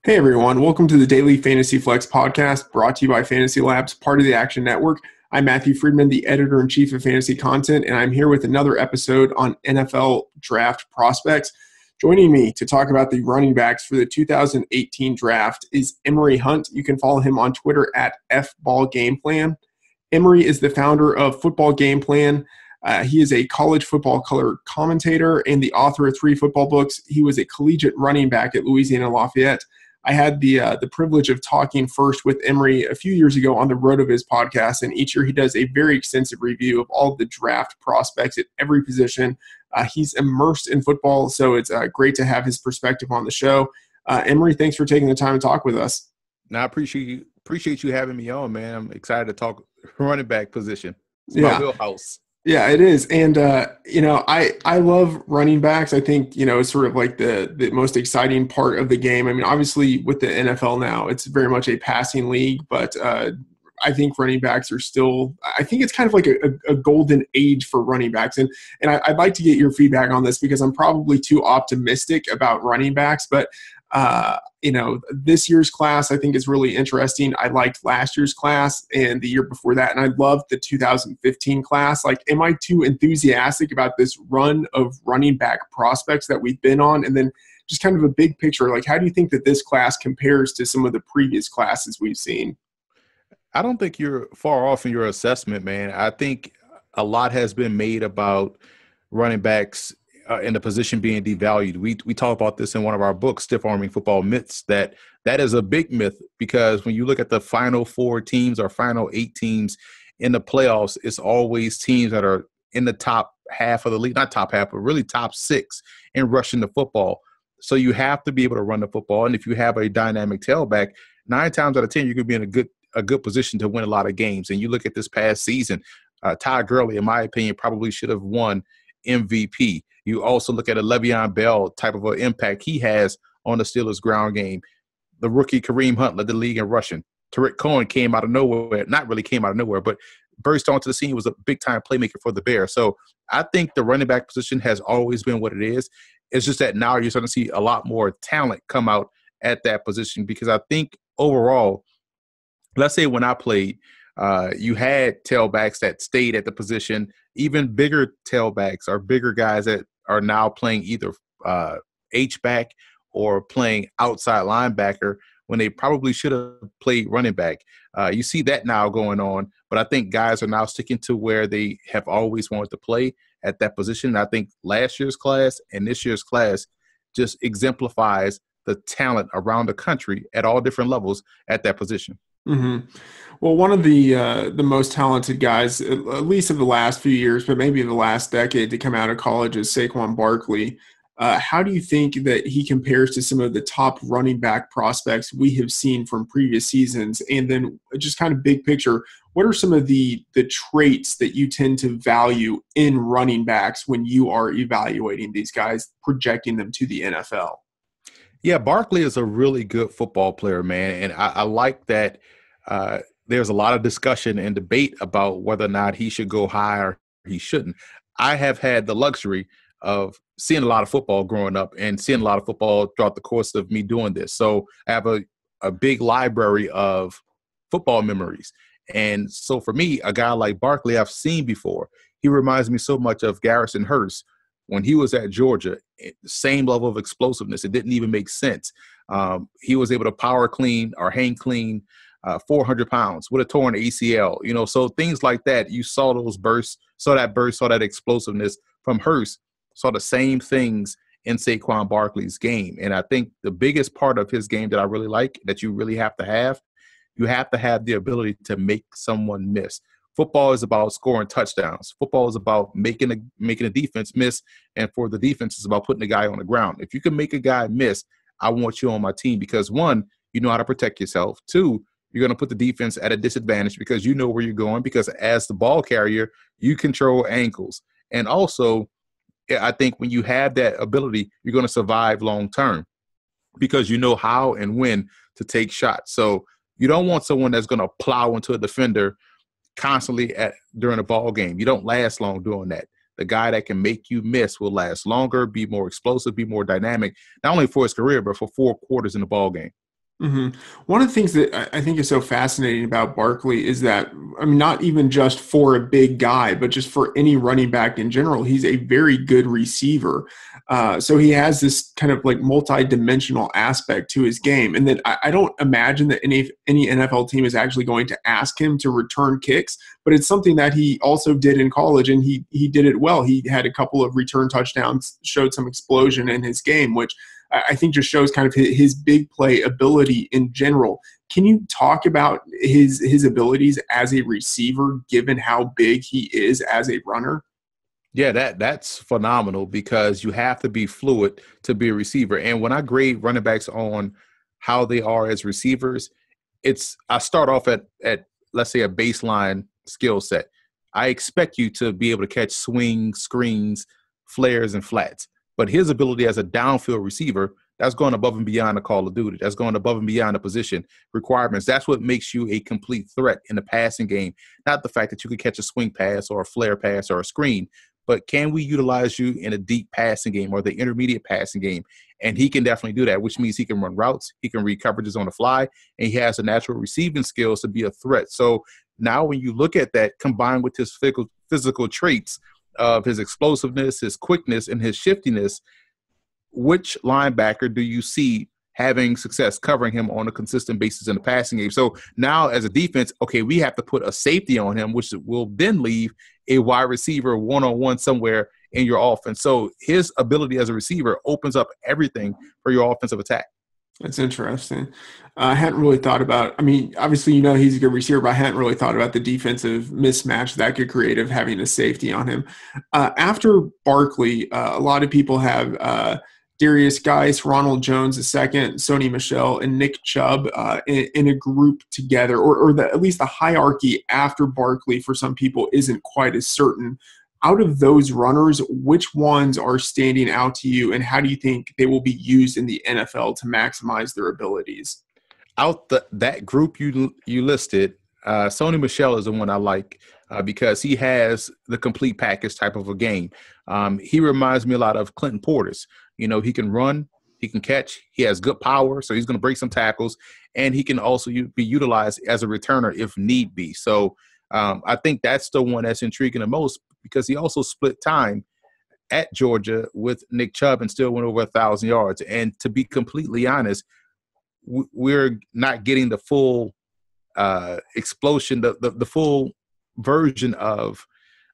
Hey everyone, welcome to the Daily Fantasy Flex podcast brought to you by FantasyLabs, part of the Action Network. I'm Matthew Freedman, the editor-in-chief of fantasy content, and I'm here with another episode on NFL draft prospects. Joining me to talk about the running backs for the 2018 draft is Emory Hunt. You can follow him on Twitter at Football Gameplan. Emory is the founder of Football Gameplan. He is a college football color commentator and the author of 3 football books. He was a collegiate running back at Louisiana Lafayette. I had the privilege of talking first with Emory a few years ago on the road of his podcast, and each year he does a very extensive review of all of the draft prospects at every position. He's immersed in football, so it's great to have his perspective on the show. Emory, thanks for taking the time to talk with us. No, I appreciate you having me on, man. I'm excited to talk running back position. It's Yeah. my wheelhouse. Yeah, it is. And, I love running backs. I think, it's sort of like the most exciting part of the game. I mean, obviously with the NFL now, it's very much a passing league, but I think running backs are still – I think it's kind of like a golden age for running backs. And I'd like to get your feedback on this because I'm probably too optimistic about running backs, but this year's class I think is really interesting. I liked last year's class and the year before that, and I loved the 2015 class. Like, am I too enthusiastic about this run of running back prospects that we've been on? And then just kind of a big picture, like, how do you think that this class compares to some of the previous classes we've seen? I don't think you're far off in your assessment, man. I think a lot has been made about running backs and the position being devalued. We talk about this in one of our books, Stiff Arming Football Myths, that is a big myth because when you look at the final 4 teams or final 8 teams in the playoffs, it's always teams that are in the top half of the league, not top half, but really top 6 in rushing the football. So you have to be able to run the football. And if you have a dynamic tailback, 9 times out of 10, you could be in a good position to win a lot of games. And you look at this past season, Todd Gurley, in my opinion, probably should have won MVP. You also look at a Le'Veon Bell type of an impact he has on the Steelers' ground game. The rookie Kareem Hunt led the league in rushing. Tariq Cohen came out of nowhere, not really came out of nowhere, but burst onto the scene, was a big-time playmaker for the Bears. So I think the running back position has always been what it is. It's just that now you're starting to see a lot more talent come out at that position because I think overall, let's say when I played, you had tailbacks that stayed at the position, even bigger tailbacks or bigger guys that are now playing either H-back or playing outside linebacker when they probably should have played running back. You see that now going on, but I think guys are now sticking to where they have always wanted to play at that position. And I think last year's class and this year's class just exemplifies the talent around the country at all different levels at that position. Mm-hmm. Well, one of the most talented guys, at least of the last few years, but maybe the last decade to come out of college is Saquon Barkley. How do you think that he compares to some of the top running back prospects we have seen from previous seasons? And then just kind of big picture, what are some of the traits that you tend to value in running backs when you are evaluating these guys, projecting them to the NFL? Yeah, Barkley is a really good football player, man. And I like that there's a lot of discussion and debate about whether or not he should go high or he shouldn't. I have had the luxury of seeing a lot of football growing up and seeing a lot of football throughout the course of me doing this. So I have a big library of football memories. And so for me, a guy like Barkley I've seen before. He reminds me so much of Garrison Hurst when he was at Georgia. Same level of explosiveness. It didn't even make sense. He was able to power clean or hang clean 400 pounds with a torn ACL. So things like that. You saw those bursts, saw that explosiveness from Hurst. Saw the same things in Saquon Barkley's game. And I think the biggest part of his game that I really like, that you really have to have, you have to have the ability to make someone miss. Football is about scoring touchdowns. Football is about making a defense miss, and for the defense, it's about putting the guy on the ground. If you can make a guy miss, I want you on my team because, 1, you know how to protect yourself. 2, you're going to put the defense at a disadvantage because you know where you're going because as the ball carrier, you control ankles. And also, I think when you have that ability, you're going to survive long term because you know how and when to take shots. So you don't want someone that's going to plow into a defender constantly during a ball game. You don't last long doing that. The guy that can make you miss will last longer, be more explosive, be more dynamic, not only for his career, but for 4 quarters in the ball game. hmm One of the things that I think is so fascinating about Barkley is that, I mean, not even just for a big guy, but just for any running back in general, he's a very good receiver. So he has this kind of like multi-dimensional aspect to his game. And then I don't imagine that any NFL team is actually going to ask him to return kicks, but it's something that he also did in college, and he did it well. He had a couple of return touchdowns, showed some explosion in his game, which I think just shows kind of his big play ability in general. Can you talk about his abilities as a receiver, given how big he is as a runner? Yeah, that's phenomenal because you have to be fluid to be a receiver. And when I grade running backs on how they are as receivers, I start off at let's say a baseline skill set. I expect you to be able to catch swings, screens, flares, and flats. But his ability as a downfield receiver, that's going above and beyond the call of duty. That's going above and beyond the position requirements. That's what makes you a complete threat in the passing game. Not the fact that you could catch a swing pass or a flare pass or a screen, but can we utilize you in a deep passing game or the intermediate passing game? And he can definitely do that, which means he can run routes, he can read coverages on the fly, and he has the natural receiving skills to be a threat. So now when you look at that, combined with his physical traits of his explosiveness, his quickness, and his shiftiness, which linebacker do you see having success covering him on a consistent basis in the passing game? So now as a defense, okay, we have to put a safety on him, which will then leave a wide receiver one-on-one somewhere in your offense. So his ability as a receiver opens up everything for your offensive attack. That's interesting. I hadn't really thought about, I mean, obviously, he's a good receiver, but I hadn't really thought about the defensive mismatch that could create of having a safety on him. After Barkley, a lot of people have Darius Geis, Ronald Jones II, Sony Michel, and Nick Chubb in a group together, or at least the hierarchy after Barkley for some people isn't quite as certain. Out of those runners, which ones are standing out to you, and how do you think they will be used in the NFL to maximize their abilities? That group you listed, Sony Michel is the one I like because he has the complete package type of a game. He reminds me a lot of Clinton Portis. He can run, he can catch, he has good power, so he's going to break some tackles, and he can also be utilized as a returner if need be. So I think that's the one that's intriguing the most because he also split time at Georgia with Nick Chubb and still went over 1,000 yards. And to be completely honest, we're not getting the full explosion, the full version of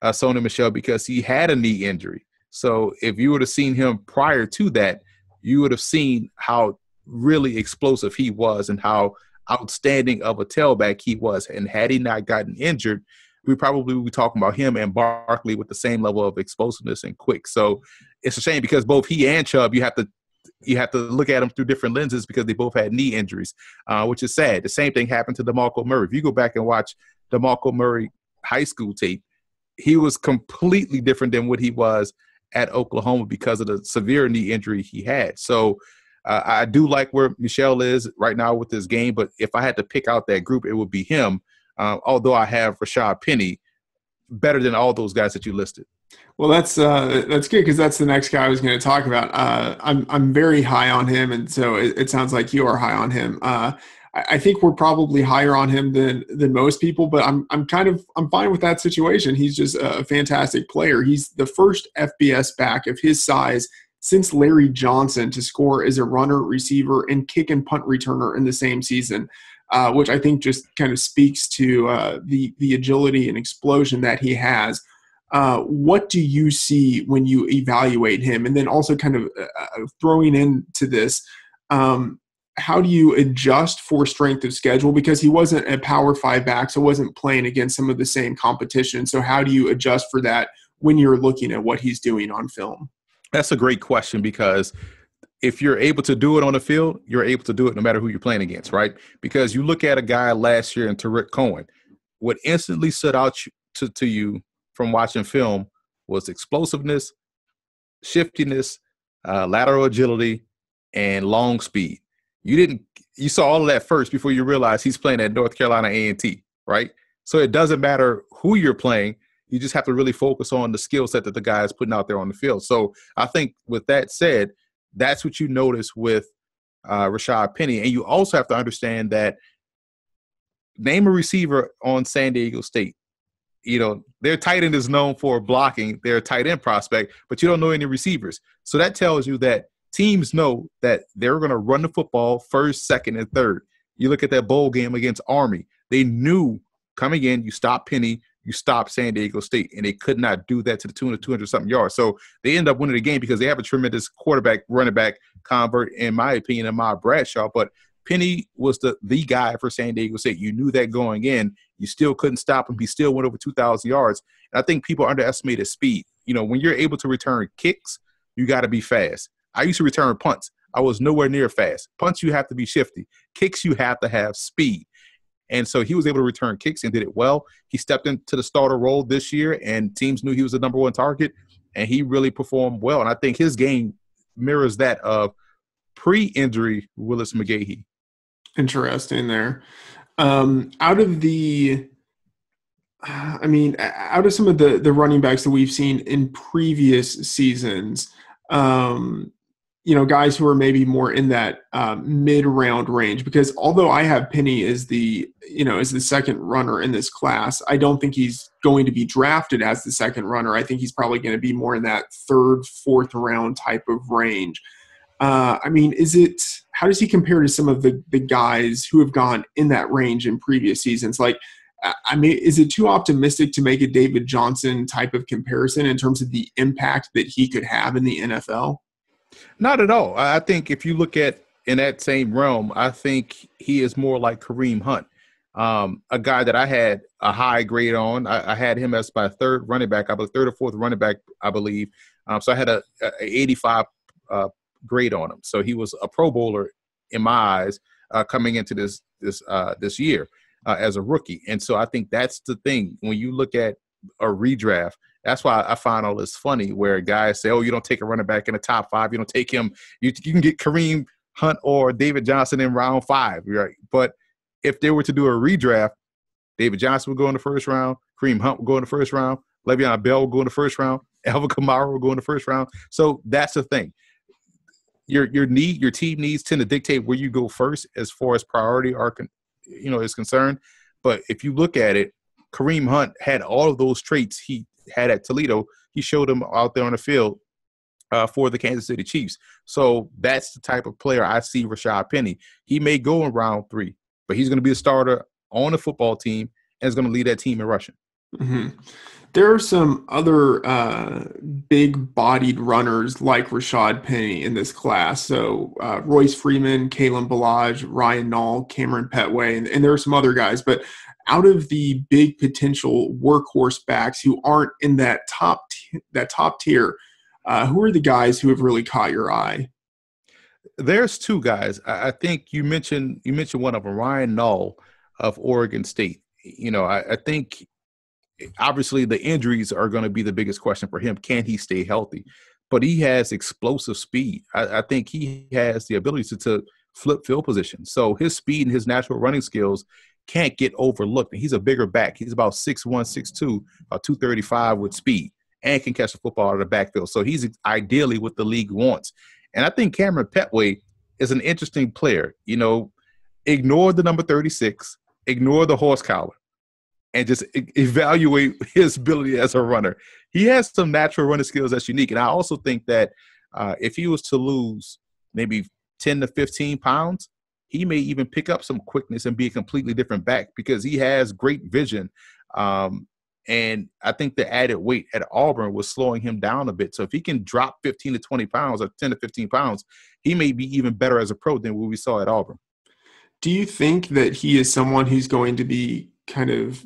Sony Michel because he had a knee injury. So if you would have seen him prior to that, you would have seen how really explosive he was and how outstanding of a tailback he was. And had he not gotten injured, we probably would be talking about him and Barkley with the same level of explosiveness and quick. So it's a shame because both he and Chubb, you have to look at them through different lenses because they both had knee injuries, which is sad. The same thing happened to DeMarco Murray. If you go back and watch DeMarco Murray high school tape, he was completely different than what he was at Oklahoma because of the severe knee injury he had. So I do like where Michel is right now with his game, but if I had to pick out that group, it would be him. Although I have Rashaad Penny better than all those guys that you listed. Well, that's good because that's the next guy I was going to talk about. I'm very high on him, and so it sounds like you are high on him. I think we're probably higher on him than most people, but I'm fine with that situation. He's just a fantastic player. He's the first FBS back of his size since Larry Johnson to score as a runner, receiver, and kick and punt returner in the same season. Which I think just kind of speaks to the agility and explosion that he has. What do you see when you evaluate him? And then also kind of throwing into this, how do you adjust for strength of schedule? Because he wasn't a Power 5 back, so wasn't playing against some of the same competition. So how do you adjust for that when you're looking at what he's doing on film? That's a great question because if you're able to do it on the field, you're able to do it no matter who you're playing against, right? Because you look at a guy last year in Tariq Cohen, what instantly stood out to you from watching film was explosiveness, shiftiness, lateral agility, and long speed. You saw all of that first before you realized he's playing at North Carolina A&T, right? So it doesn't matter who you're playing. You just have to really focus on the skill set that the guy is putting out there on the field. So I think with that said, that's what you notice with Rashaad Penny. And you also have to understand that name a receiver on San Diego State. Their tight end is known for blocking. They're a tight end prospect, but you don't know any receivers. So that tells you that teams know that they're going to run the football first, second, and third. You look at that bowl game against Army. They knew coming in, you stop Penny, you stop San Diego State, and they could not do that to the tune of 200-something yards. So they end up winning the game because they have a tremendous quarterback, running back convert, in my opinion, Ahmad Bradshaw. But Penny was the guy for San Diego State. You knew that going in. You still couldn't stop him. He still went over 2,000 yards. And I think people underestimate his speed. When you're able to return kicks, you got to be fast. I used to return punts. I was nowhere near fast. Punts, you have to be shifty. Kicks, you have to have speed. And so he was able to return kicks and did it well. He stepped into the starter role this year, and teams knew he was the number one target, and he really performed well. And I think his game mirrors that of pre-injury Willis McGahee. Interesting there. Out of some of the running backs that we've seen in previous seasons, guys who are maybe more in that mid-round range, because although I have Penny as the second runner in this class, I don't think he's going to be drafted as the second runner. I think he's probably going to be more in that third, fourth round type of range. How does he compare to some of the guys who have gone in that range in previous seasons? Is it too optimistic to make a David Johnson type of comparison in terms of the impact that he could have in the NFL? Not at all. I think if you look at in that same realm, I think he is more like Kareem Hunt, a guy that I had a high grade on. I had him as my third running back, third or fourth running back, I believe. So I had a 85 grade on him. So he was a Pro Bowler in my eyes coming into this year as a rookie. And so I think that's the thing. When you look at a redraft, that's why I find all this funny where guys say, oh, you don't take a running back in the top 5. You don't take him. You can get Kareem Hunt or David Johnson in round 5. Right? But if they were to do a redraft, David Johnson would go in the first round. Kareem Hunt would go in the first round. Le'Veon Bell would go in the first round. Alvin Kamara would go in the first round. So that's the thing. Your team needs tend to dictate where you go first as far as priority is concerned. But if you look at it, Kareem Hunt had all of those traits he had at Toledo. He showed them out there on the field for the Kansas City Chiefs. So that's the type of player I see Rashaad Penny. He may go in round 3, but he's going to be a starter on the football team and is going to lead that team in rushing. Mm-hmm. There are some other big-bodied runners like Rashaad Penny in this class. So Royce Freeman, Kalen Ballage, Orion Null, Cameron Petway, and there are some other guys. But out of the big potential workhorse backs who aren't in that top tier, who are the guys who have really caught your eye? There's 2 guys. I think you mentioned one of them, Orion Null of Oregon State. I think obviously the injuries are going to be the biggest question for him. Can he stay healthy? But he has explosive speed. I think he has the ability to flip field position. So his speed and his natural running skills can't get overlooked. And he's a bigger back. He's about 6'1", 6'2", 235 with speed and can catch the football out of the backfield. So he's ideally what the league wants. And I think Cameron Petway is an interesting player. Ignore the number 36, ignore the horse collar, and just evaluate his ability as a runner. He has some natural running skills that's unique. And I also think that if he was to lose maybe 10 to 15 pounds, he may even pick up some quickness and be a completely different back because he has great vision. And I think the added weight at Auburn was slowing him down a bit. So if he can drop 15 to 20 pounds or 10 to 15 pounds, he may be even better as a pro than what we saw at Auburn. Do you think that he is someone who's going to be kind of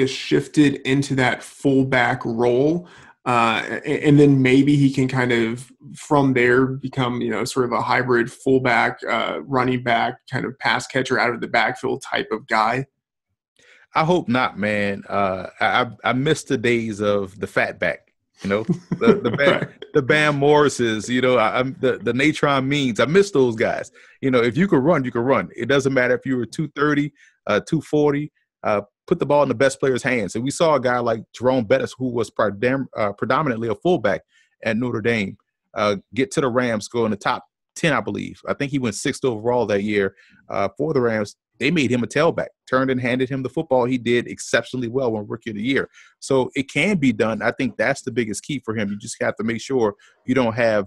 shifted into that fullback role? And then maybe he can kind of from there become, sort of a hybrid fullback, running back, kind of pass catcher out of the backfield type of guy? I hope not, man. I miss the days of the fat back, the Bam Morrises, the Natron Means. I miss those guys. If you could run, you could run. It doesn't matter if you were 230, 240, put the ball in the best player's hands. And we saw a guy like Jerome Bettis, who was predominantly a fullback at Notre Dame, get to the Rams, go in the top 10, I believe. I think he went 6th overall that year for the Rams. They made him a tailback, turned and handed him the football. He did exceptionally well when Rookie of the Year. So it can be done. I think that's the biggest key for him. You just have to make sure you don't have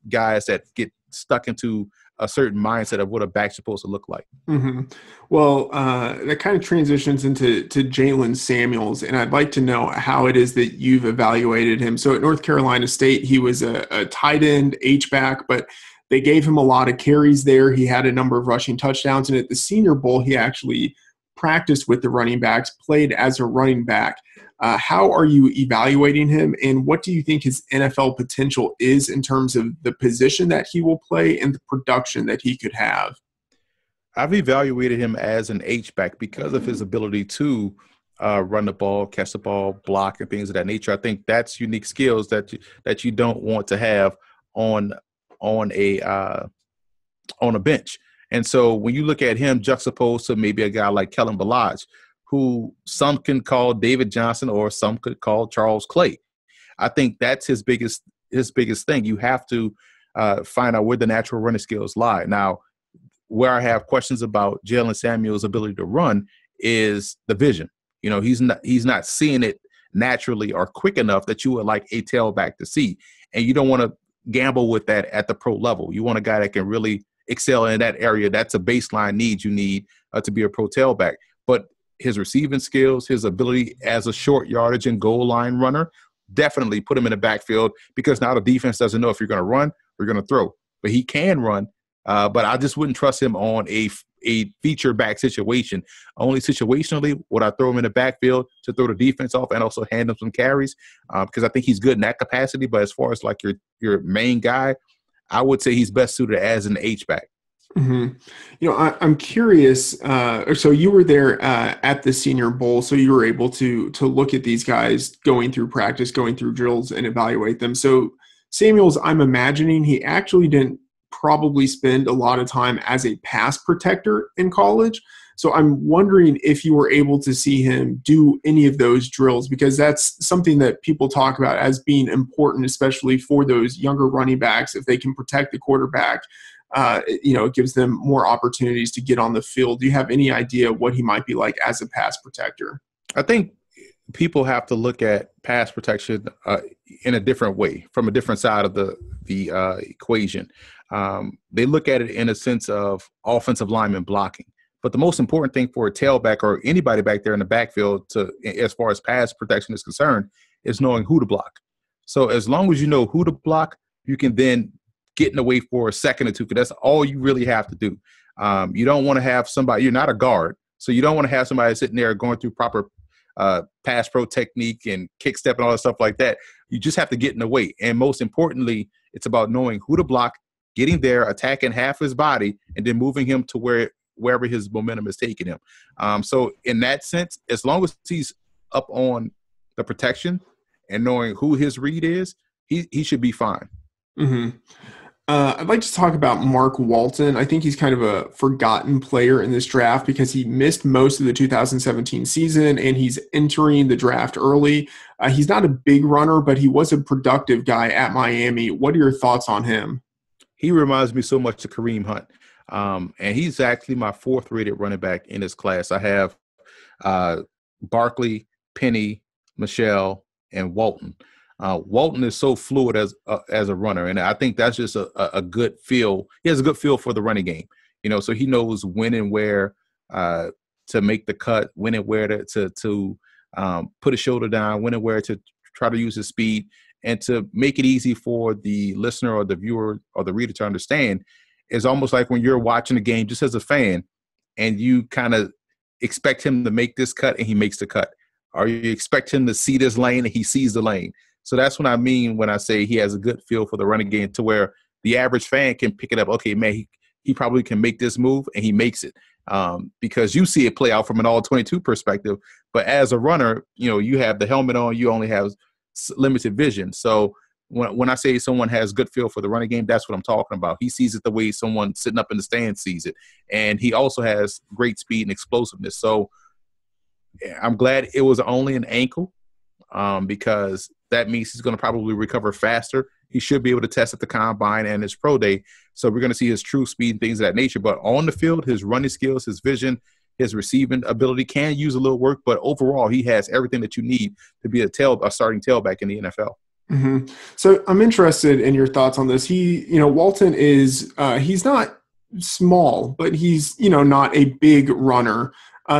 guys that get stuck into a certain mindset of what a back's supposed to look like. Mm-hmm. Well, that kind of transitions into Jalen Samuels, and I'd like to know how it is that you've evaluated him. So at North Carolina State, he was a tight end, H-back, but they gave him a lot of carries there. He had a number of rushing touchdowns, and at the Senior Bowl, he actually practiced with the running backs, played as a running back. How are you evaluating him, and what do you think his NFL potential is in terms of the position that he will play and the production that he could have? I've evaluated him as an H-back because of his ability to run the ball, catch the ball, block, and things of that nature. I think that's unique skills that you don't want to have on a bench. And so when you look at him juxtaposed to maybe a guy like Kellen Ballage, who some can call David Johnson or some could call Charles Clay, I think that's his biggest thing. You have to find out where the natural running skills lie. Now, where I have questions about Jalen Samuels' ability to run is the vision. You know, he's not seeing it naturally or quick enough that you would like a tailback to see. And you don't want to gamble with that at the pro level. You want a guy that can really excel in that area. That's a baseline need you need to be a pro tailback. But his receiving skills, his ability as a short yardage and goal line runner, definitely put him in the backfield, because now the defense doesn't know if you're going to run or you're going to throw. But he can run. But I just wouldn't trust him on a feature back situation. Only situationally would I throw him in the backfield to throw the defense off and also hand him some carries, because I think he's good in that capacity. But as far as like your main guy, I would say he's best suited as an H-back. Mm-hmm. You know, I'm curious. So you were there at the Senior Bowl, so you were able to look at these guys going through practice, going through drills, and evaluate them. So Samuels, I'm imagining he actually didn't probably spend a lot of time as a pass protector in college. So I'm wondering if you were able to see him do any of those drills, because that's something that people talk about as being important, especially for those younger running backs. If they can protect the quarterback, it gives them more opportunities to get on the field. Do you have any idea what he might be like as a pass protector? I think people have to look at pass protection in a different way, from a different side of the equation. They look at it in a sense of offensive lineman blocking. But the most important thing for a tailback or anybody back there in the backfield, as far as pass protection is concerned, is knowing who to block. So as long as you know who to block, you can then get in the way for a second or two, because that's all you really have to do. You don't want to have somebody – you're not a guard, so you don't want to have somebody sitting there going through proper pass pro technique and kick step and all that stuff like that. You just have to get in the way. And most importantly, it's about knowing who to block, getting there, attacking half his body, and then moving him to wherever his momentum is taking him. So in that sense, as long as he's up on the protection and knowing who his read is, he should be fine. Mm-hmm. I'd like to talk about Mark Walton. I think he's kind of a forgotten player in this draft because he missed most of the 2017 season and he's entering the draft early. He's not a big runner, but he was a productive guy at Miami. What are your thoughts on him? He reminds me so much of Kareem Hunt. And he's actually my 4th rated running back in this class. I have Barkley, Penny, Michelle, and Walton. Walton is so fluid as a runner, and I think that's just a good feel. He has a good feel for the running game, so he knows when and where to make the cut, when and where to put his shoulder down, when and where to try to use his speed, and to make it easy for the listener or the viewer or the reader to understand. It's almost like when you're watching a game just as a fan and you kind of expect him to make this cut and he makes the cut, or you expect him to see this lane and he sees the lane. So that's what I mean when I say he has a good feel for the running game, to where the average fan can pick it up. Okay, man, he probably can make this move, and he makes it because you see it play out from an all-22 perspective. But as a runner, you have the helmet on, you only have limited vision. So when I say someone has good feel for the running game, that's what I'm talking about. He sees it the way someone sitting up in the stand sees it. And he also has great speed and explosiveness. So I'm glad it was only an ankle because that means he's going to probably recover faster. He should be able to test at the combine and his pro day. So we're going to see his true speed and things of that nature. But on the field, his running skills, his vision, his receiving ability can use a little work. But overall, he has everything that you need to be a starting tailback in the NFL. Mm-hmm. So I'm interested in your thoughts on this. Walton is he's not small, but he's not a big runner.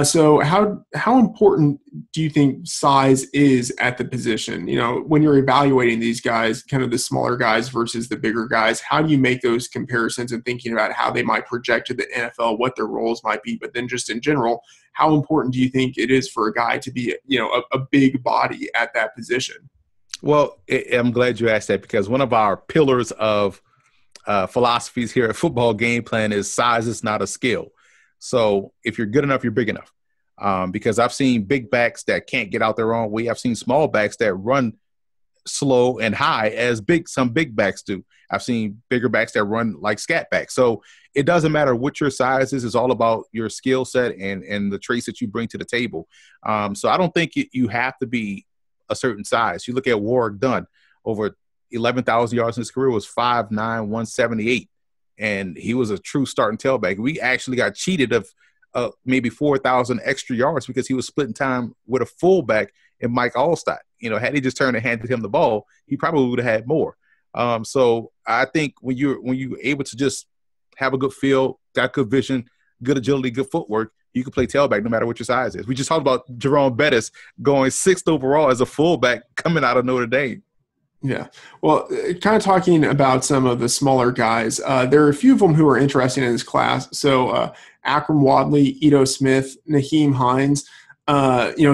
So how important do you think size is at the position? When you're evaluating these guys, kind of the smaller guys versus the bigger guys, how do you make those comparisons and thinking about how they might project to the NFL, what their roles might be? But then just in general, how important do you think it is for a guy to be, a big body at that position? Well, I'm glad you asked that, because one of our pillars of philosophies here at Football Gameplan is size is not a skill. So if you're good enough, you're big enough. Because I've seen big backs that can't get out their own way. I've seen small backs that run slow and high as some big backs do. I've seen bigger backs that run like scat backs. So it doesn't matter what your size is. It's all about your skill set and the traits that you bring to the table. So I don't think you have to be a certain size. You look at Warwick Dunn, over 11,000 yards in his career, was 5'9", 178. And he was a true starting tailback. We actually got cheated of maybe 4,000 extra yards because he was splitting time with a fullback in Mike Allstott. Had he just turned and handed him the ball, he probably would have had more. So I think when you're able to just have a good feel, got good vision, good agility, good footwork, you can play tailback no matter what your size is. We just talked about Jerome Bettis going 6th overall as a fullback coming out of Notre Dame. Yeah. Well, kind of talking about some of the smaller guys, there are a few of them who are interesting in this class. So Akram Wadley, Ito Smith, Naheem Hines,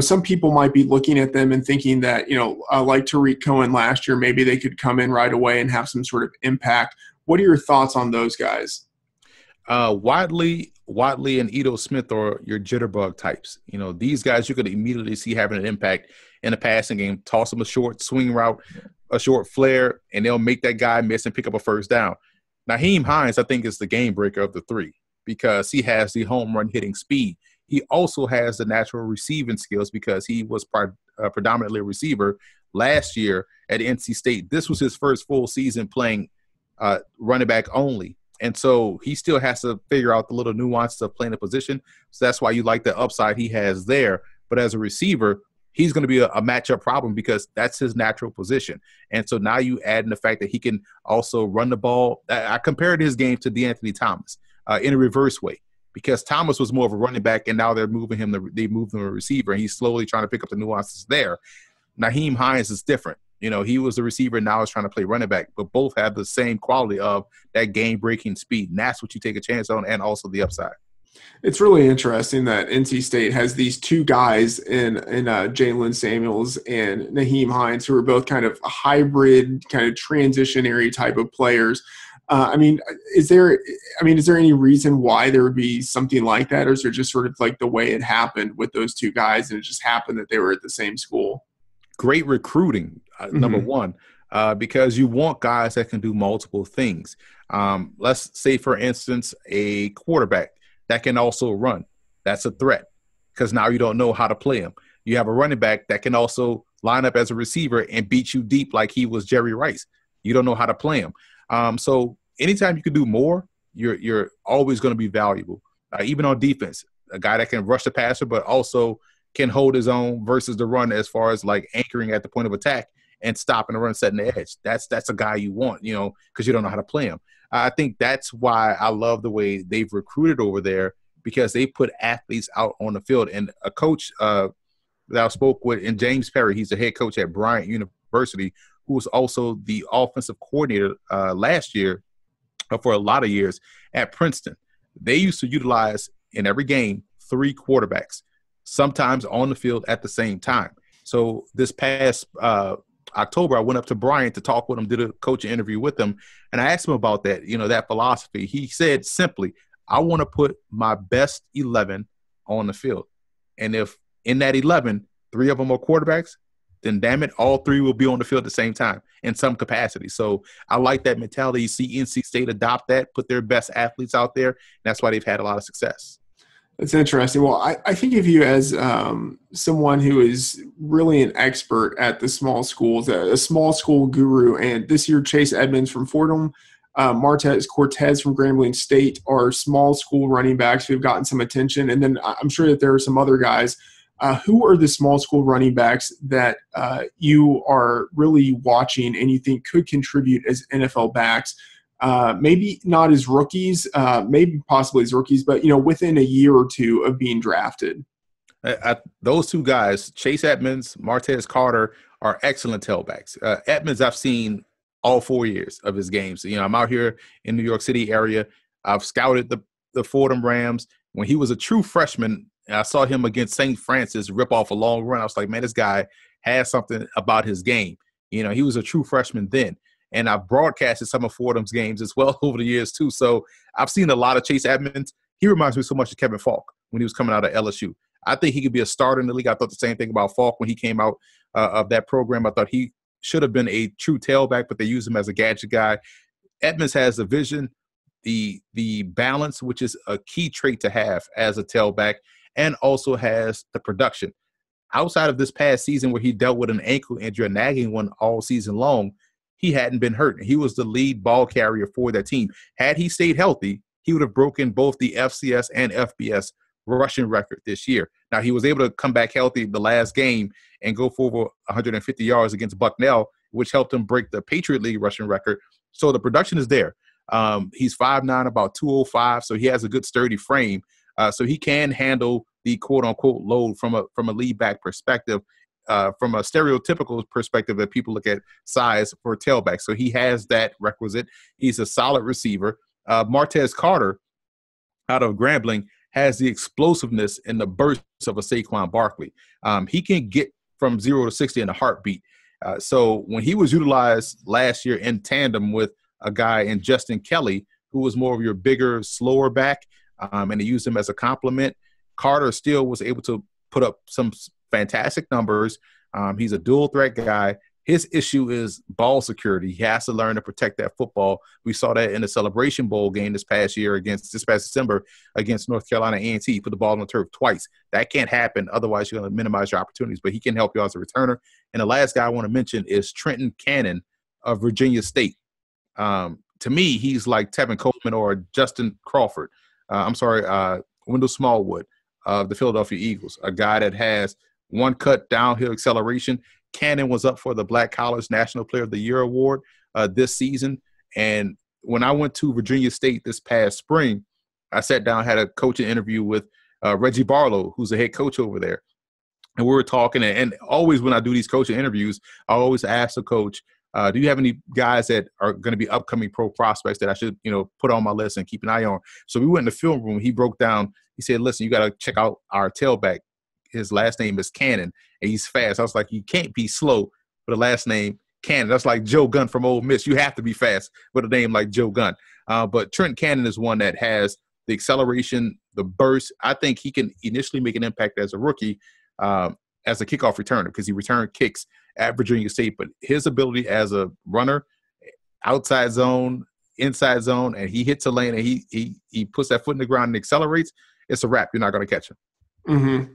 some people might be looking at them and thinking that, like Tariq Cohen last year, maybe they could come in right away and have some sort of impact. What are your thoughts on those guys? Wadley and Ito Smith are your jitterbug types. These guys you could immediately see having an impact in the passing game. Toss them a short swing route, a short flare, and they'll make that guy miss and pick up a first down. Naheem Hines, I think, is the game breaker of the three because he has the home run hitting speed. He also has the natural receiving skills because he was predominantly a receiver last year at NC State. This was his first full season playing running back only. And so he still has to figure out the little nuances of playing the position. So that's why you like the upside he has there. But as a receiver, he's going to be a matchup problem because that's his natural position. And so now you add in the fact that he can also run the ball. I compared his game to DeAnthony Thomas in a reverse way because Thomas was more of a running back, and now they moved him a receiver, and he's slowly trying to pick up the nuances there. Naheem Hines is different. He was a receiver, now he's trying to play running back, but both have the same quality of that game-breaking speed, and that's what you take a chance on, and also the upside. It's really interesting that NC State has these two guys in Jalen Samuels and Naheem Hines, who are both kind of hybrid, kind of transitionary type of players. Is there any reason why there would be something like that, or is it just sort of like the way it happened with those two guys, and it just happened that they were at the same school? Great recruiting, number one, because you want guys that can do multiple things. Let's say, for instance, a quarterback that can also run. That's a threat because now you don't know how to play him. You have a running back that can also line up as a receiver and beat you deep like he was Jerry Rice. You don't know how to play him. So anytime you can do more, you're always going to be valuable. Even on defense, a guy that can rush the passer but also can hold his own versus the run as far as like anchoring at the point of attack and stopping the run, setting the edge. That's a guy you want, because you don't know how to play him. I think that's why I love the way they've recruited over there because they put athletes out on the field. And a coach that I spoke with, and James Perry, he's the head coach at Bryant University, who was also the offensive coordinator last year for a lot of years at Princeton. They used to utilize in every game 3 quarterbacks, sometimes on the field at the same time. So this past October, I went up to Bryant to talk with him, did a coaching interview with him, and I asked him about that, that philosophy. He said simply, I want to put my best 11 on the field. And if in that 11, 3 of them are quarterbacks, then damn it, all 3 will be on the field at the same time in some capacity. So I like that mentality. You see NC State adopt that, put their best athletes out there, and that's why they've had a lot of success. That's interesting. Well, I think of you as someone who is really an expert at the small schools, a small school guru. And this year, Chase Edmonds from Fordham Martez Cortez from Grambling State are small school running backs who have gotten some attention. And then I'm sure that there are some other guys. Who are the small school running backs that you are really watching and you think could contribute as NFL backs? Maybe not as rookies, maybe possibly as rookies, but within a year or two of being drafted. Those two guys, Chase Edmonds, Martez Carter, are excellent tailbacks. Edmonds, I've seen all 4 years of his games. I'm out here in New York City area. I've scouted the Fordham Rams. When he was a true freshman, I saw him against St. Francis rip off a long run. I was like, man, this guy has something about his game. He was a true freshman then. And I've broadcasted some of Fordham's games as well over the years too. So I've seen a lot of Chase Edmonds. He reminds me so much of Kevin Falk when he was coming out of LSU. I think he could be a starter in the league. I thought the same thing about Falk when he came out of that program. I thought he should have been a true tailback, but they used him as a gadget guy. Edmonds has the vision, the balance, which is a key trait to have as a tailback, and also has the production. Outside of this past season where he dealt with an ankle injury, a nagging one all season long, he hadn't been hurt. He was the lead ball carrier for that team. Had he stayed healthy, he would have broken both the FCS and FBS rushing record this year. Now, he was able to come back healthy the last game and go for over 150 yards against Bucknell, which helped him break the Patriot League rushing record. So the production is there. He's 5'9", about 205, so he has a good sturdy frame. So he can handle the quote-unquote load from a lead back perspective, from a stereotypical perspective that people look at size for a tailback. So he has that requisite. He's a solid receiver. Martez Carter out of Grambling has the explosiveness and the burst of a Saquon Barkley. He can get from 0 to 60 in a heartbeat. So when he was utilized last year in tandem with a guy in Justin Kelly, who was more of your bigger, slower back, and they used him as a complement, Carter still was able to put up some fantastic numbers. He's a dual threat guy. His issue is ball security. He has to learn to protect that football. We saw that in the Celebration Bowl game this past December against North Carolina A&T. He put the ball on the turf twice. That can't happen. Otherwise, you're going to minimize your opportunities. But he can help you as a returner. And the last guy I want to mention is Trenton Cannon of Virginia State. To me, he's like Tevin Coleman or Justin Crawford. Wendell Smallwood of the Philadelphia Eagles, a guy that has one-cut downhill acceleration. Cannon was up for the Black College National Player of the Year award this season. And when I went to Virginia State this past spring, I sat down, had a coaching interview with Reggie Barlow, who's the head coach over there. And we were talking, and always when I do these coaching interviews, I always ask the coach, do you have any guys that are going to be upcoming pro prospects that I should, put on my list and keep an eye on? So we went in the film room. He broke down. He said, listen, you got to check out our tailback. His last name is Cannon, and he's fast. I was like, you can't be slow with a last name Cannon. That's like Joe Gunn from Ole Miss. You have to be fast with a name like Joe Gunn. But Trent Cannon is one that has the acceleration, the burst. I think he can initially make an impact as a rookie, as a kickoff returner, because he returned kicks at Virginia State. But his ability as a runner, outside zone, inside zone, and he hits a lane and he puts that foot in the ground and accelerates, it's a wrap. You're not going to catch him. Mm-hmm.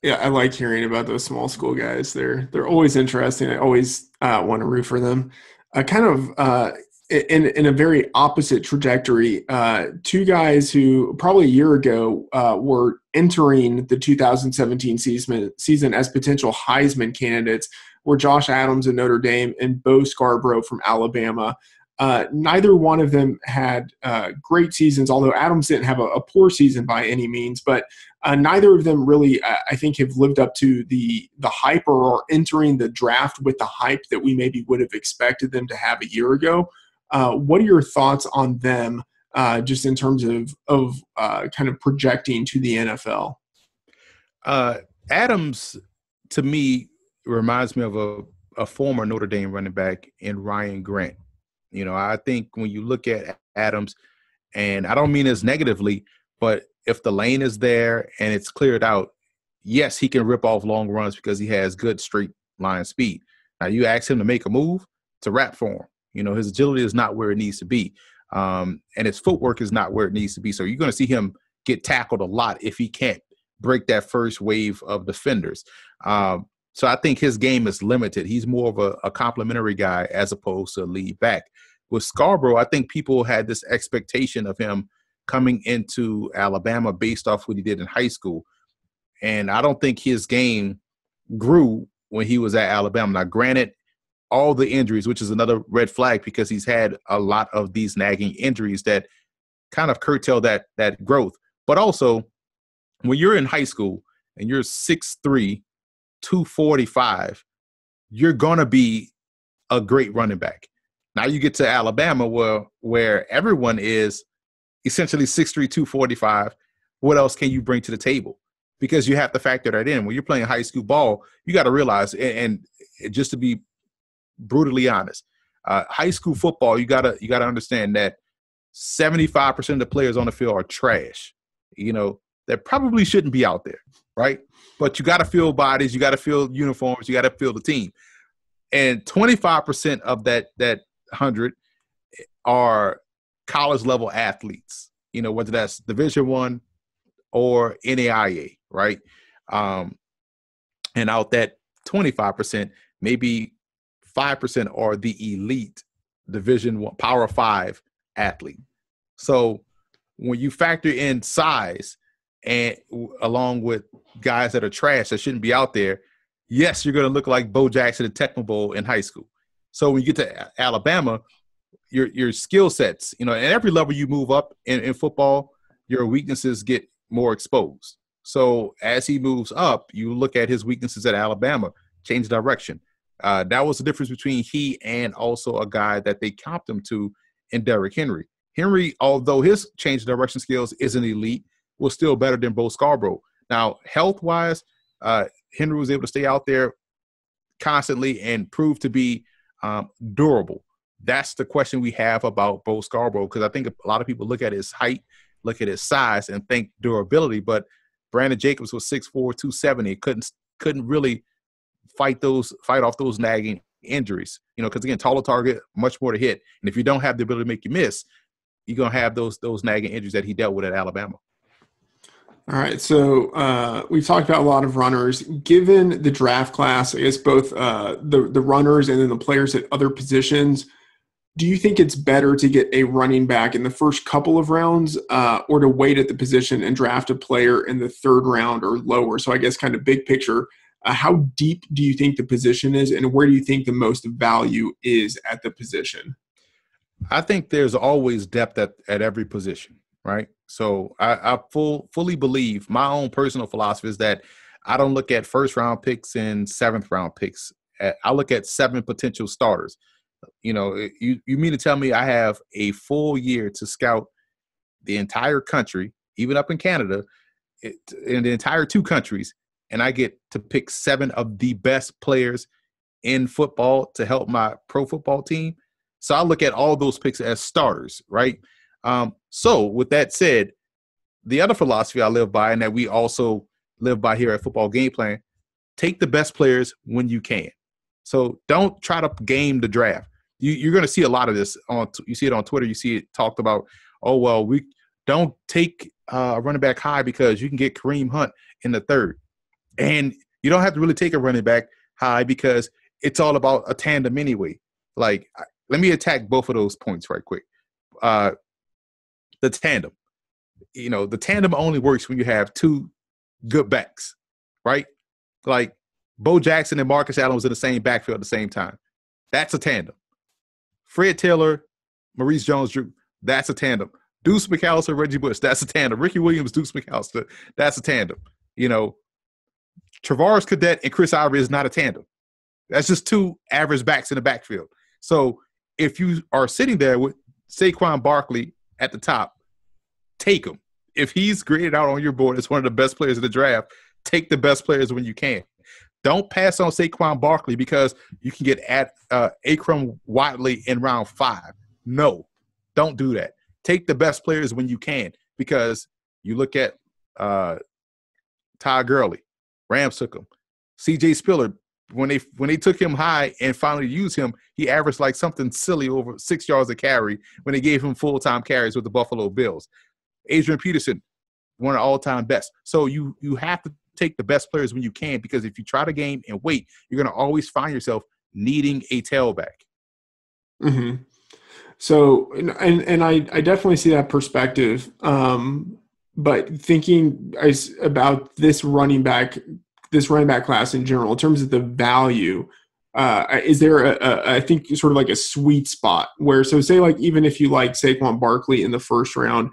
Yeah, I like hearing about those small school guys. They're always interesting. I always want to root for them. In a very opposite trajectory, two guys who probably a year ago were entering the 2017 season as potential Heisman candidates were Josh Adams of Notre Dame and Bo Scarborough from Alabama. Neither one of them had great seasons, although Adams didn't have a poor season by any means. But neither of them really, I think, have lived up to the hype or are entering the draft with the hype that we maybe would have expected them to have a year ago. What are your thoughts on them, just in terms of kind of projecting to the NFL? Adams, to me, reminds me of a former Notre Dame running back in Ryan Grant. I think when you look at Adams, and I don't mean this negatively, but if the lane is there and it's cleared out, yes, he can rip off long runs because he has good straight line speed. Now, you ask him to make a move, it's a wrap for him. His agility is not where it needs to be. And his footwork is not where it needs to be. So you're going to see him get tackled a lot if he can't break that first wave of defenders. So I think his game is limited. He's more of a complimentary guy as opposed to a lead back. With Scarborough, I think people had this expectation of him coming into Alabama based off what he did in high school. And I don't think his game grew when he was at Alabama. Now, granted, all the injuries, which is another red flag because he's had a lot of these nagging injuries that kind of curtail that growth. But also, when you're in high school and you're 6'3", 245, you're going to be a great running back. Now you get to Alabama where everyone is essentially 6'3", 245. What else can you bring to the table? Because you have to factor that in. When you're playing high school ball, you got to realize, and just to be brutally honest, high school football, you gotta understand that 75% of the players on the field are trash. That probably shouldn't be out there, right? But you got to fill bodies, you got to fill uniforms, you got to fill the team. And 25% of that 100 are college level athletes, whether that's Division I or NAIA, right? And out that 25%, maybe 5% are the elite Division I, Power 5 athlete. So when you factor in size and along with guys that are trash that shouldn't be out there, yes, you're going to look like Bo Jackson at Tecmo Bowl in high school. So when you get to Alabama, your skill sets, and every level you move up in football, your weaknesses get more exposed. So as he moves up, you look at his weaknesses at Alabama, change direction. That was the difference between he and also a guy that they comped him to in Derrick Henry. Henry, although his change of direction skills isn't elite, was still better than Bo Scarborough. Now, health-wise, Henry was able to stay out there constantly and prove to be durable. That's the question we have about Bo Scarborough, because I think a lot of people look at his height, look at his size, and think durability. But Brandon Jacobs was 6'4", 270. Couldn't really fight off those nagging injuries. Because again, taller target, much more to hit. And if you don't have the ability to make you miss, you're gonna have those nagging injuries that he dealt with at Alabama. All right, so we've talked about a lot of runners. Given the draft class, I guess both the runners and then the players at other positions, do you think it's better to get a running back in the first couple of rounds or to wait at the position and draft a player in the third round or lower? So I guess kind of big picture, how deep do you think the position is, and where do you think the most value is at the position? I think there's always depth at every position, right? So I fully believe, my own personal philosophy is that I don't look at first-round picks and seventh-round picks. I look at 7 potential starters. You mean to tell me I have a full year to scout the entire country, even up in Canada, in the entire 2 countries, and I get to pick 7 of the best players in football to help my pro football team? So I look at all those picks as starters, right? So with that said, the other philosophy I live by, and that we also live by here at Football Gameplan, take the best players when you can. So don't try to game the draft. You're going to see a lot of this you see it on Twitter. You see it talked about, oh, well, we don't take a running back high because you can get Kareem Hunt in the 3rd. And you don't have to really take a running back high because it's all about a tandem anyway. Like, let me attack both of those points right quick. The tandem. The tandem only works when you have 2 good backs, right? Like Bo Jackson and Marcus Allen was in the same backfield at the same time. That's a tandem. Fred Taylor, Maurice Jones-Drew, that's a tandem. Deuce McAllister, Reggie Bush, that's a tandem. Ricky Williams, Deuce McAllister, that's a tandem. Travaris Cadet and Chris Ivory is not a tandem. That's just 2 average backs in the backfield. So if you are sitting there with Saquon Barkley at the top, take him. If he's graded out on your board as one of the best players in the draft, take the best players when you can. Don't pass on Saquon Barkley because you can get at Akram Watley in round 5. No, don't do that. Take the best players when you can, because you look at Ty Gurley, Rams took him. C.J. Spiller, when they took him high and finally used him, he averaged like something silly over 6 yards a carry when they gave him full-time carries with the Buffalo Bills. Adrian Peterson, one of the all-time best. So you have to take the best players when you can, because if you try to game and wait, you're going to always find yourself needing a tailback. Mm-hmm. So, and I definitely see that perspective. But thinking about this running back class in general, in terms of the value, is there I think sort of like a sweet spot where, so say like, even if you like Saquon Barkley in the first round,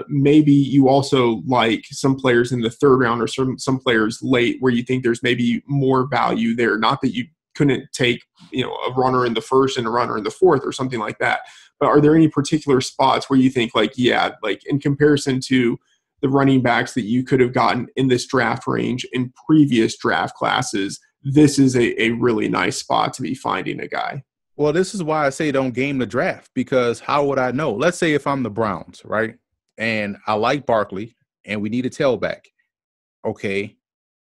maybe you also like some players in the third round or some players late where you think there's maybe more value there. Not that you couldn't take, a runner in the first and a runner in the fourth or something like that. But are there any particular spots where you think like, yeah, like in comparison to the running backs that you could have gotten in this draft range in previous draft classes, this is a really nice spot to be finding a guy? Well, this is why I say don't game the draft, because how would I know? Let's say if I'm the Browns, right? And I like Barkley and we need a tailback. Okay.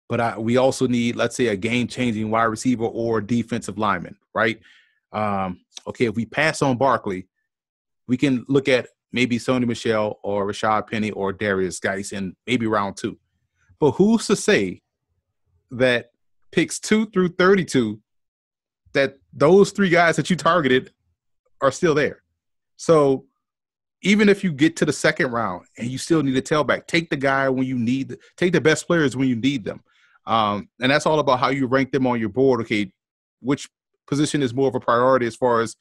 But we also need, let's say, a game-changing wide receiver or defensive lineman, right? Okay, if we pass on Barkley, we can look at maybe Sony Michel or Rashaad Penny or Darius Geis in maybe round 2. But who's to say that picks 2 through 32, that those 3 guys that you targeted are still there? So even if you get to the second round and you still need a tailback, take the guy when you need – take the best players when you need them. And that's all about how you rank them on your board. Okay, which position is more of a priority as far as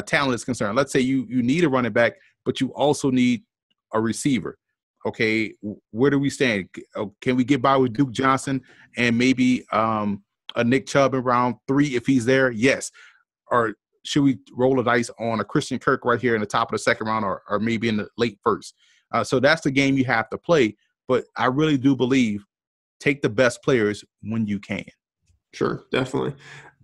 talent is concerned? Let's say you need a running back, but you also need a receiver. Okay, where do we stand? Can we get by with Duke Johnson and maybe a Nick Chubb in round 3 if he's there? Yes. Or should we roll the dice on a Christian Kirk right here in the top of the second round or maybe in the late first? So that's the game you have to play. But I really do believe take the best players when you can. Sure, definitely.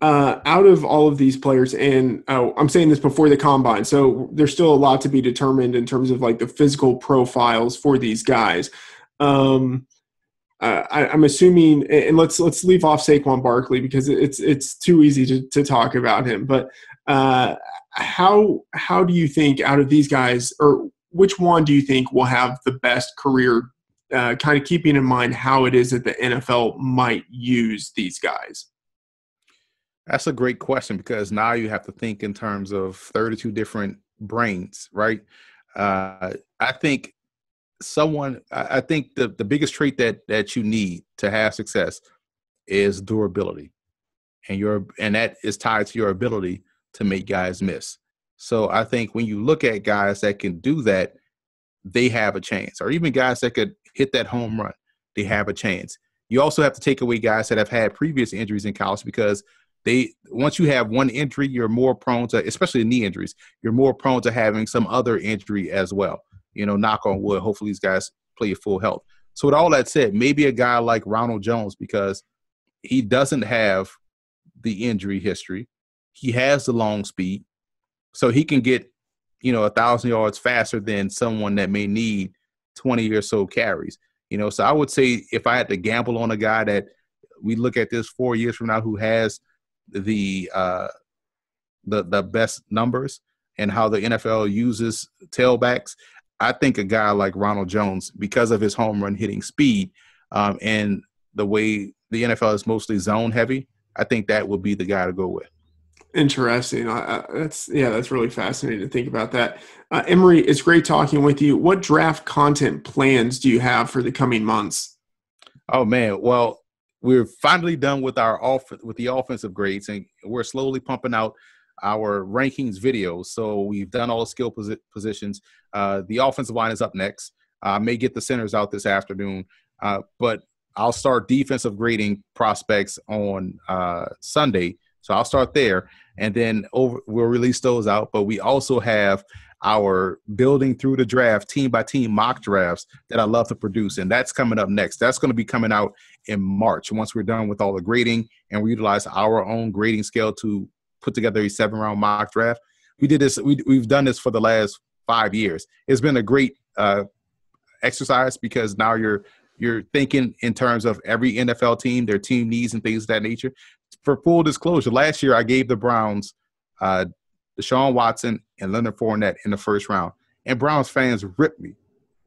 Out of all of these players, and I'm saying this before the combine, so there's still a lot to be determined in terms of like the physical profiles for these guys. I'm assuming, and let's leave off Saquon Barkley because it's too easy to talk about him. But how do you think out of these guys, or which one do you think will have the best career? Kind of keeping in mind how it is that the NFL might use these guys. That's a great question, because now you have to think in terms of 32 different brains, right? I think the biggest trait that you need to have success is durability, and that is tied to your ability to make guys miss. So I think when you look at guys that can do that, they have a chance, or even guys that could hit that home run, they have a chance. You also have to take away guys that have had previous injuries in college, because once you have one injury, you're more prone to, especially knee injuries, you're more prone to having some other injury as well. Knock on wood, hopefully these guys play at full health. So with all that said, maybe a guy like Ronald Jones, because he doesn't have the injury history, he has the long speed, so he can get 1,000 yards faster than someone that may need 20 or so carries. So I would say if I had to gamble on a guy that we look at this 4 years from now who has the best numbers and how the NFL uses tailbacks, I think a guy like Ronald Jones, because of his home run hitting speed and the way the NFL is mostly zone heavy, I think that would be the guy to go with. Interesting. That's really fascinating to think about that. Emory, it's great talking with you. What draft content plans do you have for the coming months? Oh man, well, we're finally done with the offensive grades, and we're slowly pumping out our rankings videos. So we've done all the skill positions. The offensive line is up next. I may get the centers out this afternoon, but I'll start defensive grading prospects on Sunday. So I'll start there, and then we'll release those out. But we also have our building through the draft, team-by-team mock drafts that I love to produce, and that's coming up next. That's going to be coming out in March once we're done with all the grading, and we utilize our own grading scale to put together a 7-round mock draft. We did this. We've done this for the last 5 years. It's been a great exercise, because now you're thinking in terms of every NFL team, their team needs and things of that nature. For full disclosure, last year I gave the Browns Deshaun Watson and Leonard Fournette in the first round, and Browns fans ripped me.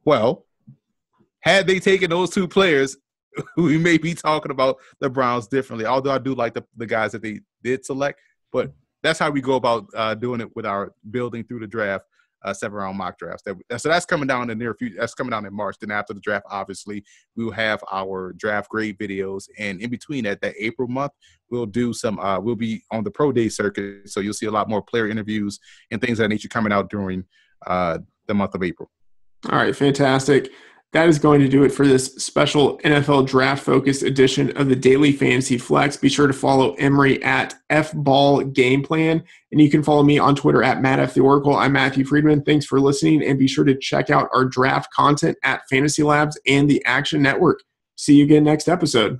Well, had they taken those 2 players, we may be talking about the Browns differently, although I do like the guys that they did select. But that's how we go about doing it with our building through the draft. 7-round mock drafts. So that's coming down in the near future. That's coming down in March. Then after the draft, obviously, we will have our draft grade videos. And in between that April month, we'll do some. We'll be on the pro day circuit, so you'll see a lot more player interviews and things of that nature coming out during the month of April. All right, fantastic. That is going to do it for this special NFL draft-focused edition of the Daily Fantasy Flex. Be sure to follow Emory at Football Gameplan, and you can follow me on Twitter at MattFTheOracle. I'm Matthew Freedman. Thanks for listening, and be sure to check out our draft content at FantasyLabs and the Action Network. See you again next episode.